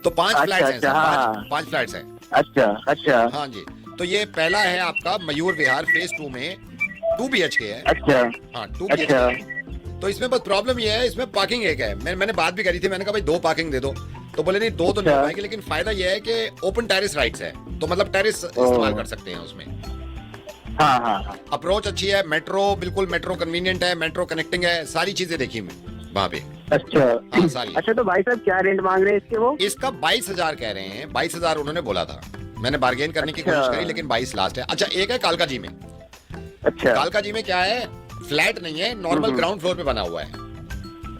तो 5 फ्लैट्स हैं अच्छा, सर, हाँ। 5 फ्लैट्स हैं। अच्छा अच्छा हाँ जी। तो ये पहला है आपका मयूर विहार फेज 2 में 2 BHK है। अच्छा हाँ 2 अच्छा BHK। तो इसमें बस प्रॉब्लम ये है, इसमें पार्किंग एक है। मैंने बात भी करी थी, मैंने कहा भाई 2 पार्किंग दे दो, तो बोले नहीं 2 तो नहीं हो अच्छा। पाएंगे, लेकिन फायदा ये है कि ओपन टेरेस राइट्स है, तो मतलब टेरेस इस्तेमाल कर सकते हैं उसमें। हाँ हाँ हाँ। अप्रोच अच्छी है, मेट्रो बिल्कुल मेट्रो कन्वीनियंट है, मेट्रो कनेक्टिंग है, सारी चीजें देखी मैं वहाँ पे। अच्छा हाँ सारी। अच्छा, तो भाई साहब क्या रेंट मांग रहे हैं इसके वो? इसका 22,000 कह रहे हैं, 22,000 उन्होंने बोला था। मैंने बार्गेन करने की अच्छा। कोशिश करी, लेकिन 22 लास्ट है। अच्छा एक है कालका जी में। अच्छा कालका जी में क्या है, फ्लैट नहीं है, नॉर्मल ग्राउंड फ्लोर पे बना हुआ है।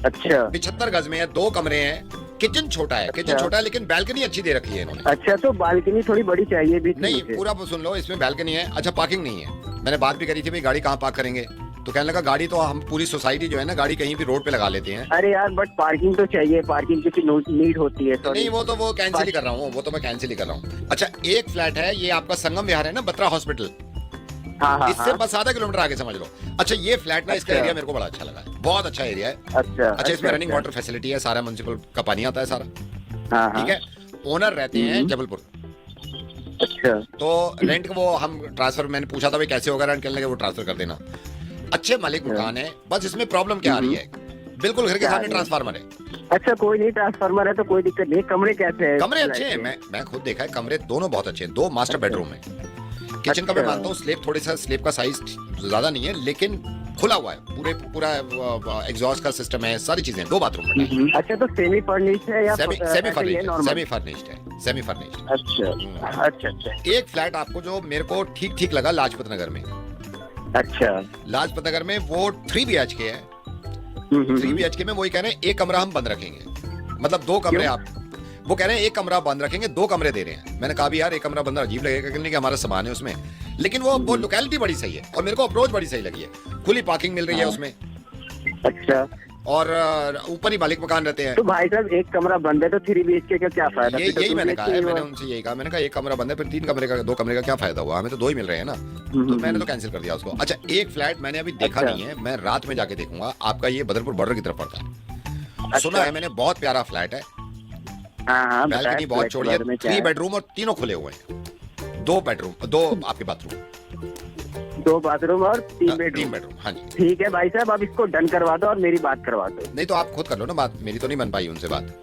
अच्छा 75 गज में है, 2 कमरे हैं, किचन छोटा है, किचन अच्छा। छोटा है, लेकिन बैल्कनी अच्छी दे रखी है इन्होंने। अच्छा, तो बालकनी थोड़ी बड़ी चाहिए भी नहीं पूरा सुन लो, इसमें बैल्कनी है। अच्छा पार्किंग नहीं है, मैंने बात भी करी थी भाई गाड़ी कहाँ पार्क करेंगे, तो कहने लगा गाड़ी तो हम पूरी सोसाइटी जो है ना, गाड़ी कहीं भी रोड पे लगा लेते हैं। अरे यार, बट पार्किंग तो चाहिए, पार्किंग की नीड होती है। नहीं वो कैंसिल ही कर रहा हूँ, वो तो मैं कैंसिल ही कर रहा हूँ। अच्छा एक फ्लैट है, ये आपका संगम विहार है ना, बत्रा हॉस्पिटल, हाँ हाँ इससे हाँ। बस आधा किलोमीटर आगे समझ लो। अच्छा ये फ्लैट ना, इसका अच्छा। एरिया मेरे को बड़ा अच्छा लगा है, बहुत अच्छा एरिया है। अच्छा अच्छा इसमें रनिंग अच्छा। वाटर फैसिलिटी है, सारा म्युनिसिपल का पानी आता है सारा, हाँ हाँ। ठीक है। ओनर रहते हैं जबलपुर। अच्छा तो रेंट का वो हम ट्रांसफर, मैंने पूछा था भाई कैसे होगा रेंट, कहने लगे वो ट्रांसफर कर देना। अच्छे मालिक मकान है, बस इसमें प्रॉब्लम क्या आ रही है, बिल्कुल घर के क्या सामने है? ट्रांसफार्मर है। अच्छा, कोई नहीं, ट्रांसफार्मर है तो कोई दिक्कत नहीं। कमरे कैसे हैं? कमरे अच्छे हैं, मैं खुद देखा है, कमरे दोनों बहुत अच्छे हैं, 2 मास्टर बेडरूम है। किचन का मैं अच्छा। मानता हूँ स्लेब, थोड़ी सा स्लेब का साइज ज्यादा नहीं है, लेकिन खुला हुआ है, पूरा एग्जॉस्ट का सिस्टम है, सारी चीजें, 2 बाथरूम है। अच्छा, तो सेमी फर्निश्ड है या सेमी ऐसे ही फर्निश्ड है है, नॉर्मल? सेमी फर्निश्ड है, सेमी फर्निश्ड। अच्छा अच्छा अच्छा एक फ्लैट आपको जो मेरे को ठीक ठीक लगा लाजपत नगर में, अच्छा। लाजपत नगर में वो 3 BHK है। 3 BHK में वही कह रहे हैं एक कमरा हम बंद रखेंगे, मतलब 2 कमरे क्यों? आप, वो कह रहे हैं एक कमरा बंद रखेंगे, 2 कमरे दे रहे हैं। मैंने कहा भी यार एक कमरा बंद अजीब लगेगा, क्योंकि हमारा सामान है उसमें, लेकिन वो लोकेलिटी बड़ी सही है और मेरे को अप्रोच बड़ी सही लगी है, खुली पार्किंग मिल रही है उसमें, अच्छा, और ऊपर ही मालिक मकान रहते हैं। तो भाई साहब एक कमरा बंद है तो 3 BHK का क्या फायदा? फिर तो यही 2 मैंने कहा है, BHK मैंने उनसे यही कहा, मैंने कहा एक कमरा बंद है, फिर 3 कमरे का 2 कमरे का क्या फायदा हुआ, हमें तो 2 ही मिल रहे हैं ना। तो मैंने तो कैंसिल कर दिया उसको। अच्छा एक फ्लैट मैंने अभी देखा अच्छा। नहीं है, मैं रात में जाके देखूंगा, आपका ये बदरपुर बॉर्डर की तरफ पड़ता है। अच्छा। सुना है मैंने, बहुत प्यारा फ्लैट है, हाँ हाँ, बैल्कनी बहुत चौड़ी है, 3 बेडरूम और तीनों खुले हुए हैं, 2 बेडरूम 2 आपके बाथरूम, 2 बाथरूम और 3 3 बेडरूम। बेडरूम। हाँ जी। ठीक है भाई साहब, अब इसको डन करवा दो और मेरी बात करवा दो। नहीं तो आप खुद कर लो ना बात, मेरी तो नहीं बन पाई उनसे बात।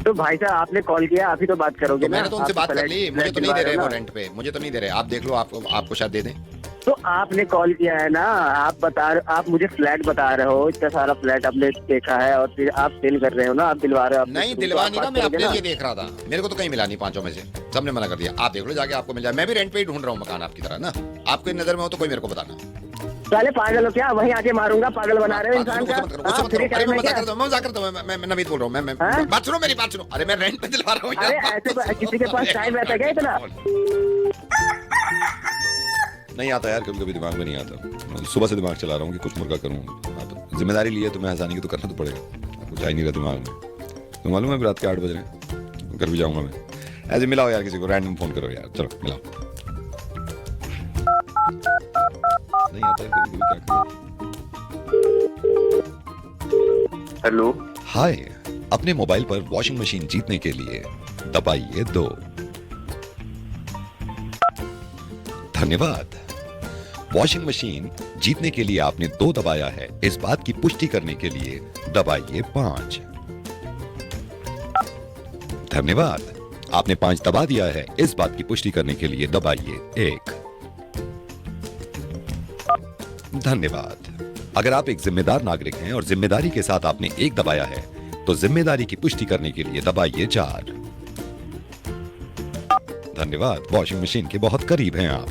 तो भाई साहब आपने कॉल किया, आप ही तो बात करोगे तो ना। मैंने तो उनसे आप बात कर फ्लैट- ली, मुझे फ्लैट तो नहीं दे रहे दिलवा वो ना। रेंट पे, मुझे तो नहीं दे रहे, आप देख लो, आपको शायद दे दें। तो आपने कॉल किया है ना, आप मुझे फ्लैट बता रहे हो, इतना सारा फ्लैट आपने देखा है और फिर आप सेल कर रहे हो ना, आप दिलवा रहे हो अपने नहीं शुरू, दिलवा तो नहीं आप ना, बात मैं करोगे अपने ना। लिए देख रहा था, मेरे को तो कहीं मिला नहीं, 5 में से सबने मना कर दिया। आप देख लो जाके, आपको मिल जाए, मैं भी रेंट पे ही ढूंढ रहा हूँ मकान आपकी तरह ना, आपकी नजर में हो तो कोई मेरे को बताना। साले पागल हो क्या? वहीं आके मारूंगा, पागल बना रहे हो इंसान का। हाँ, फ्री टाइम है क्या? मैं मजाक करता हूँ, मैं नवीद बोल रहा हूँ, मैं हाँ? बात सुनो, मेरी बात सुनो। अरे मैं रेंट पे दिलवा रहा हूँ अरे यार। ऐसे किसी के पास टाइम रहता है क्या इतना? नहीं आता यार, कभी कभी दिमाग में नहीं आता, सुबह से दिमाग चला रहा हूँ कि कुछ मुर्गा करूँ। अब जिम्मेदारी ली है तो मैं हंसानी की तो करना तो पड़ेगा, कुछ आ ही नहीं रहा दिमाग में। तो मालूम है रात के 8 बज रहे हैं, घर भी जाऊंगा मैं। ऐसे मिलाओ यार किसी को, रैंडम फोन करो यार, चलो मिलाओ। नहीं आता है कभी कभी, क्या करें। हेलो, हाय, अपने मोबाइल पर वॉशिंग मशीन जीतने के लिए दबाइए 2। धन्यवाद। वॉशिंग मशीन जीतने के लिए आपने 2 दबाया है, इस बात की पुष्टि करने के लिए दबाइए 5। धन्यवाद। आपने 5 दबा दिया है, इस बात की पुष्टि करने के लिए दबाइए 1। धन्यवाद। अगर आप एक जिम्मेदार नागरिक हैं और जिम्मेदारी के साथ आपने 1 दबाया है, तो जिम्मेदारी की पुष्टि करने के लिए दबाइए 4। धन्यवाद। वॉशिंग मशीन के बहुत करीब हैं आप।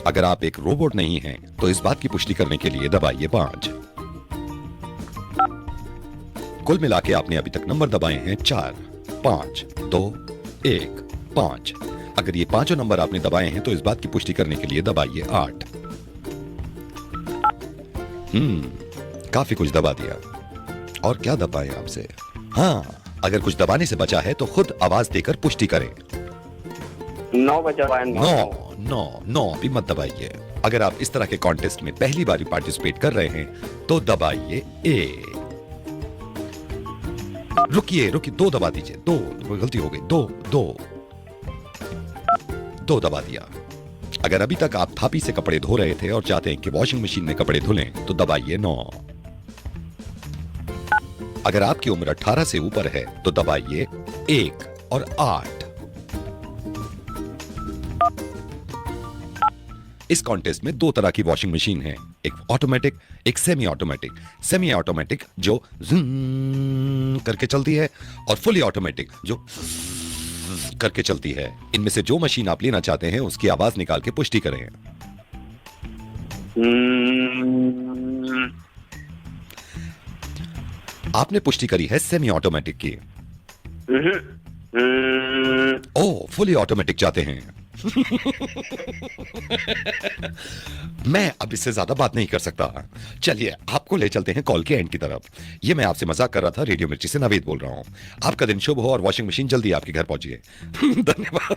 अगर आप एक रोबोट नहीं हैं, तो इस बात की पुष्टि करने के लिए दबाइए 5। कुल मिला के आपने अभी तक नंबर दबाए हैं 4, 5, 2, 1, 5। अगर ये 5 नंबर आपने दबाए हैं, तो इस बात की पुष्टि करने के लिए दबाइए 8। काफी कुछ दबा दिया। और क्या दबाएं आपसे? हाँ, अगर कुछ दबाने से बचा है तो खुद आवाज देकर पुष्टि करें। 9 बजा हुआ है। 9 भी मत दबाइए। अगर आप इस तरह के कॉन्टेस्ट में पहली बार पार्टिसिपेट कर रहे हैं तो दबाइए 1। रुकिए रुकिए, 2 दबा दीजिए, 2, गलती हो गई, 2 दबा दिया। अगर अभी तक आप थापी से कपड़े धो रहे थे और चाहते हैं कि वॉशिंग मशीन में कपड़े धुलें तो दबाइए 9। अगर आपकी उम्र 18 से ऊपर है तो दबाइए 1 और 8। इस कॉन्टेस्ट में 2 तरह की वॉशिंग मशीन है, एक ऑटोमेटिक, एक सेमी ऑटोमेटिक। सेमी ऑटोमेटिक जो ज़ूं करके चलती है और फुली ऑटोमेटिक जो करके चलती है। इनमें से जो मशीन आप लेना चाहते हैं उसकी आवाज निकाल के पुष्टि करें। आपने पुष्टि करी है सेमी ऑटोमेटिक की। ओ, फुली ऑटोमेटिक चाहते हैं। मैं अब इससे ज्यादा बात नहीं कर सकता। चलिए आपको ले चलते हैं कॉल के एंड की तरफ। ये मैं आपसे मजाक कर रहा था, रेडियो मिर्ची से नवीद बोल रहा हूं। आपका दिन शुभ हो और वॉशिंग मशीन जल्दी आपके घर पहुंचिए। धन्यवाद।